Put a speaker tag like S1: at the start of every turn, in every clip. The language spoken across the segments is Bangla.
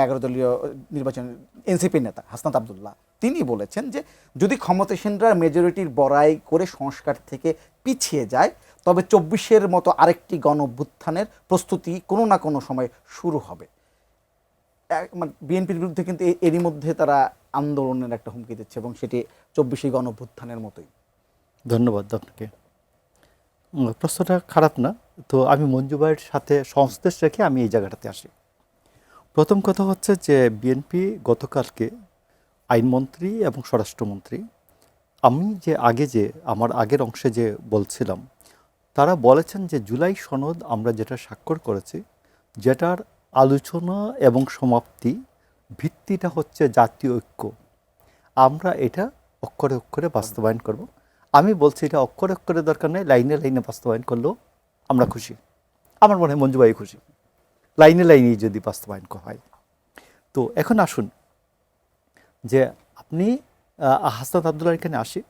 S1: 11 দলীয় নির্বাচন এনসিপির নেতা হাসনাত আব্দুল্লাহ তিনি বলেছেন যে যদি ক্ষমতাসীনরা মেজরিটির বড়াই করে সংস্কার থেকে পিছিয়ে যায় তবে 24-এর মতো আরেকটি গণ অভ্যুত্থানের প্রস্তুতি কোনো না কোনো সময় শুরু হবে। মানে বিএনপির বিরুদ্ধে কিন্তু এরই মধ্যে তারা আন্দোলনের একটা হুমকি দিচ্ছে এবং সেটি 24 গণ অভ্যুত্থানের মতোই।
S2: ধন্যবাদ আপনাকে। প্রশ্নটা খারাপ না। তো আমি মঞ্জু ভাইয়ের সাথে সংশ্লেষ রেখে আমি এই জায়গাটাতে আসি। প্রথম কথা হচ্ছে যে বিএনপি গতকালকে আইনমন্ত্রী এবং স্বরাষ্ট্রমন্ত্রী, আমি যে আমার আগের অংশে যে বলছিলাম, তারা বলেছেন যে জুলাই সনদ আমরা যেটা স্বাক্ষর করেছি, যেটার আলোচনা এবং সমাপ্তি ভিত্তিটা হচ্ছে জাতীয় ঐক্য, আমরা এটা অক্ষরে অক্ষরে বাস্তবায়ন করব। আমি বলছি এটা অক্ষরে অক্ষরে দরকার নেই, লাইনে লাইনে বাস্তবায়ন করলেও আমরা খুশি। আমার মনে হয় মঞ্জু ভাই খুশি, লাইনে লাইনেই যদি বাস্তবায়ন হয়। তো এখন আসুন যে আপনি হাসনাত আব্দুল্লাহ এখানে আসি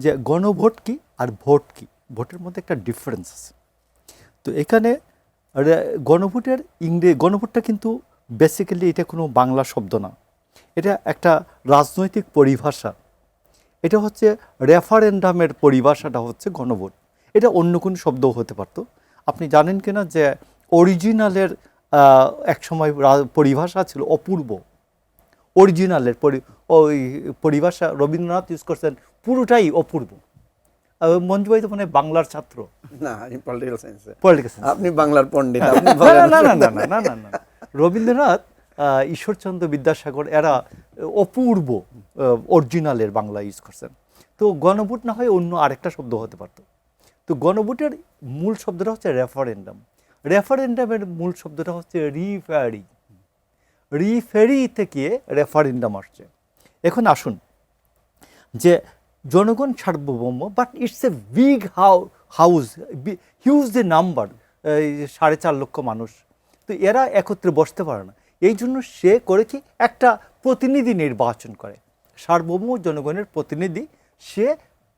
S2: যে গণভোট কি আর ভোট কি, ভোটের মধ্যে একটা ডিফারেন্স আছে। তো এখানে গণভোটটা কিন্তু বেসিক্যালি এটা কোনো বাংলা শব্দ না, এটা একটা রাজনৈতিক পরিভাষা। এটা হচ্ছে রেফারেন্ডামের পরিভাষাটা হচ্ছে গণভোট, এটা অন্য কোনো শব্দও হতে পারতো। আপনি জানেন কিনা যে অরিজিনালের এক সময় পরিভাষা ছিল অপূর্ব, অরিজিনালের ওই পরিভাষা রবীন্দ্রনাথ ইউজ করছেন, পুরোটাই অপূর্ব। মঞ্জু ভাই তো মানে বাংলার ছাত্র
S3: না, পলিটিক্যাল সায়েন্স,
S2: আপনি
S3: বাংলার পণ্ডিত।
S2: না, রবীন্দ্রনাথ, ঈশ্বরচন্দ্র বিদ্যাসাগর এরা অপূর্ব অরিজিনালের বাংলা ইউজ করছেন। তো গণভোট না হয় অন্য আরেকটা শব্দ হতে পারত। তো গণভোটের মূল শব্দটা হচ্ছে রেফারেন্ডাম, রেফারেন্ডামের মূল শব্দটা হচ্ছে রিফেরি থেকে রেফারেন্ডাম আসছে। এখন আসুন যে জনগণ সার্বভৌম, but it's a big house, huge the number, 4.5 লক্ষ মানুষ। তো এরা একত্রে বসতে পারে না, এই জন্য সে করে কি একটা প্রতিনিধি নির্বাচন করে, সার্বভৌম জনগণের প্রতিনিধি। সে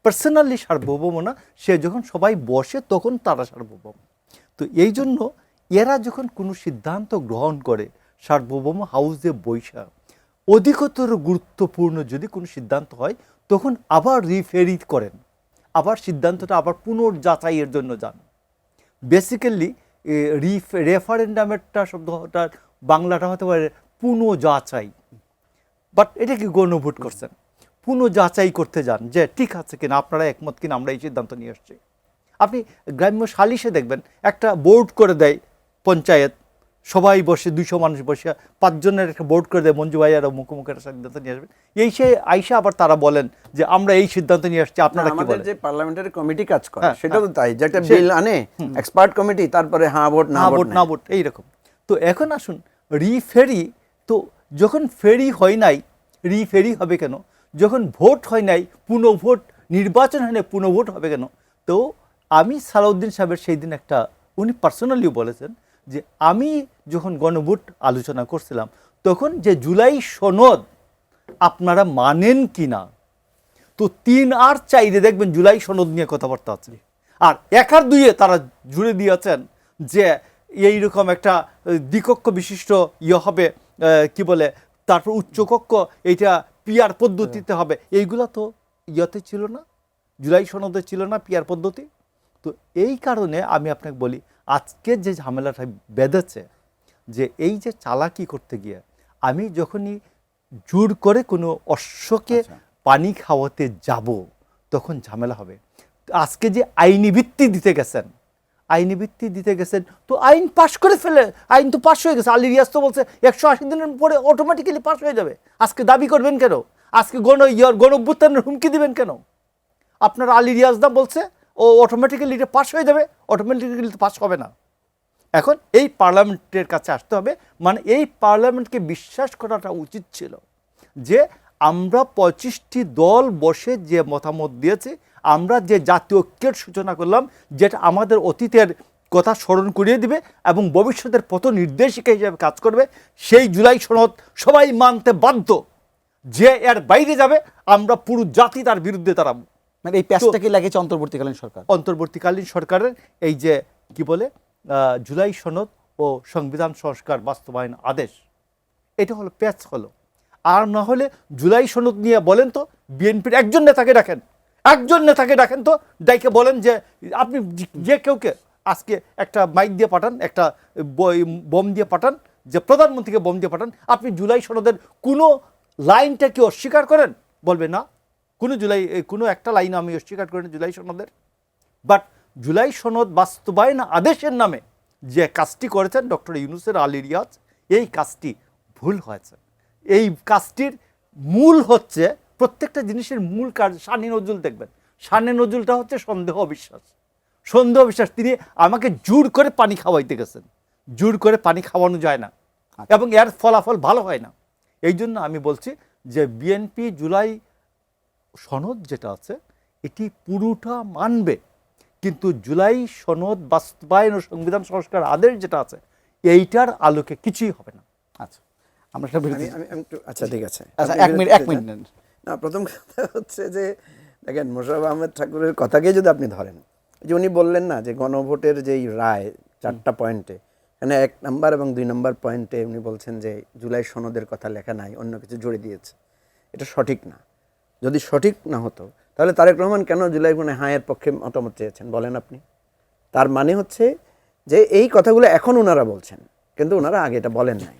S2: পার্সোনালি সার্বভৌম না, সে যখন সবাই বসে তখন তারা সার্বভৌম। তো এই জন্য এরা যখন কোনো সিদ্ধান্ত গ্রহণ করে সার্বভৌম হাউসে বৈশা, অধিকতর গুরুত্বপূর্ণ যদি কোনো সিদ্ধান্ত হয় তখন আবার রিফেরি করেন, আবার সিদ্ধান্তটা আবার পুনর্যাচাইয়ের জন্য যান। বেসিক্যালি রেফারেন্ডামেরটা শব্দটার বাংলাটা হতে পারে পুনর্যাচাই, বাট এটা কি গণভোট করছেন, পুনর্যাচাই করতে যান যে ঠিক আছে কিনা, আপনারা একমত কিনা, আমরা এই সিদ্ধান্ত নিয়ে আসছি। আপনি গ্রাম্য সালিশে দেখবেন একটা বোর্ড করে দেয় পঞ্চায়েত, সবাই বসে 200 মানুষ বসে 5 জনের একটা বোর্ড করে দেয়, মঞ্জু ভাই আর মুখোমুখি একটা সিদ্ধান্ত নিয়ে আসবেন। এই সে আইসা আবার তারা বলেন যে আমরা এই সিদ্ধান্ত নিয়ে আসছি, আপনারা কি বলেন?
S3: যে পার্লামেন্টারি কমিটি কাজ করে সেটা তো তাই, যে একটা বিল আনে এক্সপার্ট কমিটি, তারপরে হ্যাঁ ভোট না ভোট
S2: এইরকম। তো এখন আসুন রিফেরি, তো যখন ফেরি হয় নাই রিফেরি হবে কেন? যখন ভোট হয় নাই পুনঃভোট, নির্বাচন হয় নাই পুনঃভোট হবে কেন? তো আমি সালাউদ্দিন সাহেবের সেই দিন একটা, উনি পার্সোনালিও বলেছেন যে আমি যখন গণভোট আলোচনা করছিলাম তখন যে জুলাই সনদ আপনারা মানেন কি না, তো 3 আর 4 দেখবেন জুলাই সনদ নিয়ে কথাবার্তা আছে, আর 1 আর 2 তারা জুড়ে দিয়েছেন যে এইরকম একটা দ্বিকক্ষ বিশিষ্ট হবে, কি বলে, তারপর উচ্চকক্ষ, এইটা পিয়ার পদ্ধতিতে হবে। এইগুলা তো ছিল না, জুলাই সনদে ছিল না পিয়ার পদ্ধতি। তো এই কারণে আমি আপনাকে বলি আজকে যে ঝামেলাটা বেঁধেছে, যে এই যে চালাকি করতে গিয়ে আমি যখনই জোর করে কোনো অশ্বকে পানি খাওয়াতে যাব তখন ঝামেলা হবে। আজকে যে আইনি ভিত্তি দিতে গেছেন, তো আইন পাশ করে ফেলে, আইন তো পাশ হয়ে গেছে। আলী রিয়াজ তো বলছে 180 দিনের পরে অটোমেটিক্যালি পাশ হয়ে যাবে। আজকে দাবি করবেন কেন? আজকে গণ অভ্যুত্থানের হুমকি দিবেন কেন? আপনার আলী রিয়াজ দা বলছে ও অটোমেটিক্যালি এটা পাস হয়ে যাবে, অটোমেটিক্যালি তো পাস হবে না। এখন এই পার্লামেন্টের কাছে আসতে হবে, মানে এই পার্লামেন্টকে বিশ্বাস করাটা উচিত ছিল যে আমরা 25টি দল বসে যে মতামত দিয়েছি, আমরা যে জাতীয় ঐক্যের সূচনা করলাম, যেটা আমাদের অতীতের কথা স্মরণ করিয়ে দিবে এবং ভবিষ্যতের পথ নির্দেশিকা হিসেবে কাজ করবে, সেই জুলাই সনদ সবাই মানতে বাধ্য। যে এর বাইরে যাবে আমরা পুরো জাতি তার বিরুদ্ধে দাঁড়াবো।
S1: মানে এই প্যাচটা কি লাগেছে
S2: অন্তর্বর্তীকালীন সরকারের এই যে কি বলে জুলাই সনদ ও সংবিধান সংস্কার বাস্তবায়ন আদেশ, এটা হলো প্যাচ হলো। আর না হলে জুলাই সনদ নিয়ে বলেন তো, বিএনপির একজন নেতাকে ডাকেন তো, ডাইকে বলেন যে আপনি যে কেউকে আজকে একটা মাইক দিয়ে পাঠান, একটা বম দিয়ে পাঠান, যে প্রধানমন্ত্রীকে বম দিয়ে পাঠান, আপনি জুলাই সনদের কোনো লাইনটা কি অস্বীকার করেন? বলবে না, কোনো একটা লাইন আমি অস্বীকার করি না জুলাই সনদের। বাট জুলাই সনদ বাস্তবায়ন আদেশের নামে যে কাজটি করেছেন ডক্টর ইউনূসের আলী রিয়াজ, এই কাজটি ভুল হয়েছে। এই কাজটির মূল হচ্ছে, প্রত্যেকটা জিনিসের মূল কাজ, শানে নজরুল দেখবেন, শানে নজরুলটা হচ্ছে সন্দেহ বিশ্বাস। তিনি আমাকে জোর করে পানি খাওয়াইতে গেছেন, জোর করে পানি খাওয়ানো যায় না এবং এর ফলাফল ভালো হয় না। এই জন্য আমি বলছি যে বিএনপি জুলাই সনদ যেটা আছে এটি পুরোটা মানবে, কিন্তু জুলাই সনদ বাস্তবায়ন ও সংবিধান সংস্কার আদেশ যেটা আছে এইটার আলোকে কিছুই হবে না।
S1: আচ্ছা, আমরা একটা বিরতি।
S3: আমি একটু, আচ্ছা ঠিক আছে,
S1: আচ্ছা,
S3: আপনি
S1: এক
S3: বিরতিতে
S1: মিনিট
S3: যান।
S1: নেন।
S3: না, প্রথম কথা হচ্ছে যে দেখেন, মোশাররফ আহমেদ ঠাকুরের কথাকে যদি আপনি ধরেন, যে উনি বললেন না যে গণভোটের যেই রায় 4টা পয়েন্টে, এখানে 1 নাম্বার এবং 2 নাম্বার পয়েন্টে উনি বলছেন যে জুলাই সনদের কথা লেখা নাই, অন্য কিছু জুড়ে দিয়েছে। এটা সঠিক না। যদি সঠিক না হতো তাহলে তারেক রহমান কেন জুলাই হায়ের পক্ষে মতামত চেয়েছেন বলেন আপনি? তার মানে হচ্ছে যে এই কথাগুলো এখন ওনারা বলছেন, কিন্তু ওনারা আগে এটা বলেন নাই।